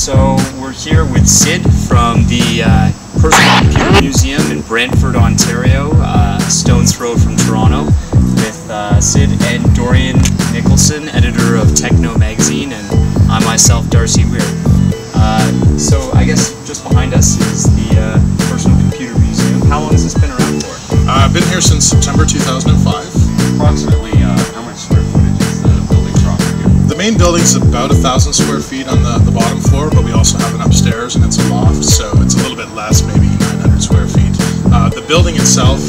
So we're here with Sid from the Personal Computer Museum in Brantford, Ontario, stone's throw from Toronto, with Sid and Dorian Nicholson, editor of Techno Magazine, and I myself, Darcy Weir. So I guess just behind us is the Personal Computer Museum. How long has this been around for? I've been here since September 2005. Approximately how much square footage is the building proper here? The main building is about 1,000 square feet on the bottom floor, but we also have an upstairs and it's a loft, so it's a little bit less, maybe 900 square feet. The building itself,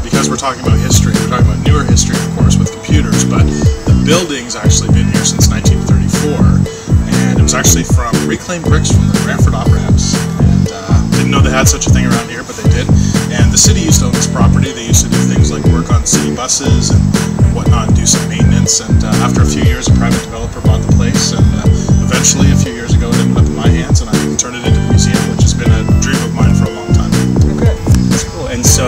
because we're talking about history, we're talking about newer history, of course, with computers, but the building's actually been here since 1934, and it was actually from reclaimed bricks from the Brantford Opera House. And didn't know they had such a thing around here, but they did. And the city used to own this property. They used to do things like work on city buses and whatnot, and do some maintenance. And after a few years, a private developer bought the place, and eventually, a few years ago, it ended up in my hands, and I turned it into the museum, which has been a dream of mine for a long time. Okay, that's cool. And so,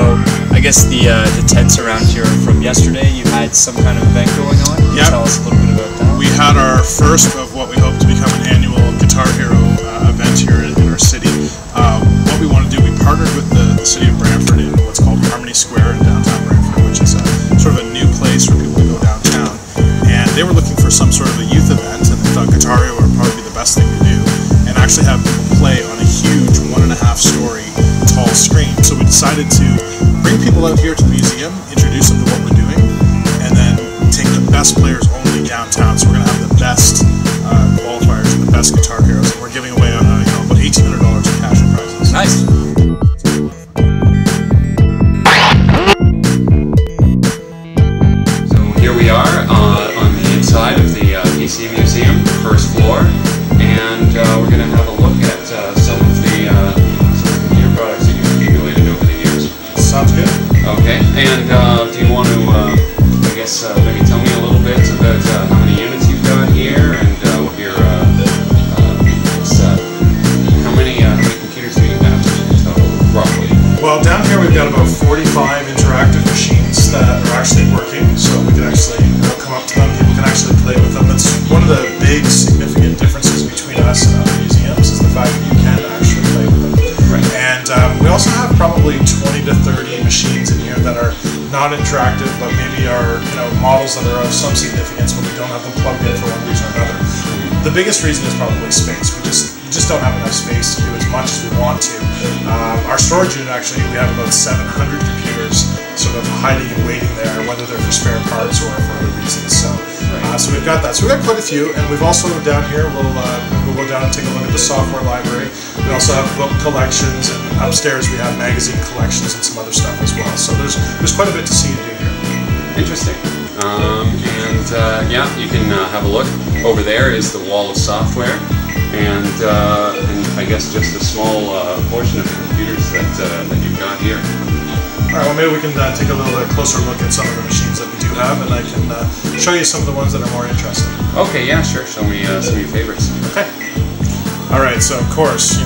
I guess the tents around here from yesterday, you had some kind of event going on? Can you tell us a little bit about that? We had our first of what we hope to become an annual Guitar Hero event here in our city. What we want to do, we partnered with the city of Brantford in what's called Harmony Square in downtown Brantford, which is sort of a new place for people to go downtown. And they were looking for some sort of a youth event, and they thought Guitar Hero would probably be the best thing to do, and actually have people play on a huge 1.5-story tall screen. So we decided to bring people out here to the museum, introduce them to what we're doing, and then take the best players only downtown. So we're going to have the best qualifiers and the best Guitar Heroes, and we're giving away about $1,800 in cash and prizes. Nice. So here we are on the inside of the PC Museum, first floor, and we're going to have a look at some of the computer products that you've accumulated over the years. Sounds good. Okay, and do you want to, I guess, maybe tell me a little bit about how many units you've got here, and what your, how many computers do you have total, roughly? Well, down here we've got about 45 interactive machines that are actually working, so we can actually come up to them, people can actually play with them. It's one of the big significant differences between us and other museums is the fact that you can actually play with them. Right. And we also have probably 20 to 30 machines in here that are not interactive, but maybe are models that are of some significance, but we don't have them plugged in for one reason or another. The biggest reason is probably space. We just don't have enough space to do as much as we want to. Our storage unit, actually, we have about 700 computers sort of hiding and waiting there, whether they're for spare parts or for other reasons. So, so we've got that. So we've got quite a few, and we've also down here, we'll go down and take a look at the software library. We also have book collections, and upstairs we have magazine collections and some other stuff as well. So there's quite a bit to see and do here. Interesting. Yeah, you can have a look. Over there is the wall of software, and I guess just a small portion of the computers that you've got here. All right, well, maybe we can take a little bit closer look at some of the machines that we do have, and I can show you some of the ones that are more interesting. Okay, yeah, sure. Show me some of your favorites. Okay. All right, so of course,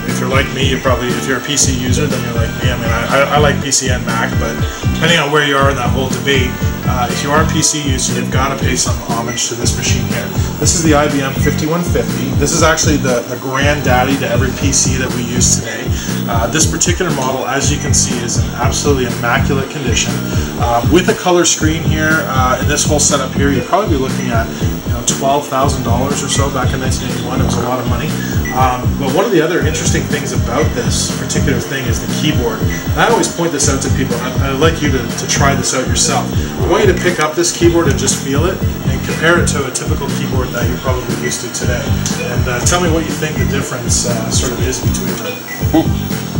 if you're like me, if you're a PC user, then you're like me. I mean, I like PC and Mac, but depending on where you are in that whole debate, if you are a PC user, you've got to pay some homage to this machine here. This is the IBM 5150. This is actually the granddaddy to every PC that we use today. This particular model, as you can see, is in absolutely immaculate condition. With a color screen here, and this whole setup here, you'd probably be looking at $12,000 or so back in 1981. It was a lot of money. But one of the other interesting things about this particular thing is the keyboard. And I always point this out to people, and I'd like you to try this out yourself. I want you to pick up this keyboard and just feel it, and compare it to a typical keyboard that you're probably used to today. And tell me what you think the difference sort of is between them.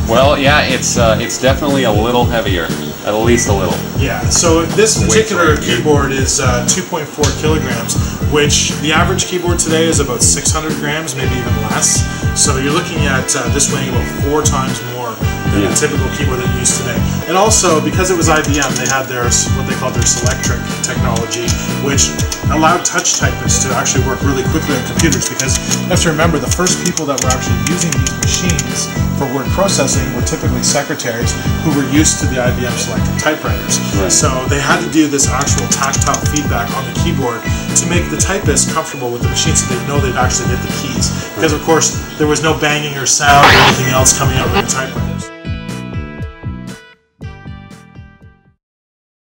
Well, yeah, it's definitely a little heavier, at least a little. Yeah, so this particular keyboard is 2.4 kilograms, which the average keyboard today is about 600 grams, maybe even less. So you're looking at this weighing about 4 times more than a typical keyboard that you use today. And also, because it was IBM, they had their what they called their Selectric technology, which allowed touch typists to actually work really quickly on computers, because you have to remember the first people that were actually using these machines for word processing were typically secretaries who were used to the IBM Selectric typewriters. Right. So they had to do this actual tactile feedback on the keyboard to make the typists comfortable with the machine, so they know they'd actually hit the keys. Because of course there was no banging or sound or anything else coming out of the typewriter.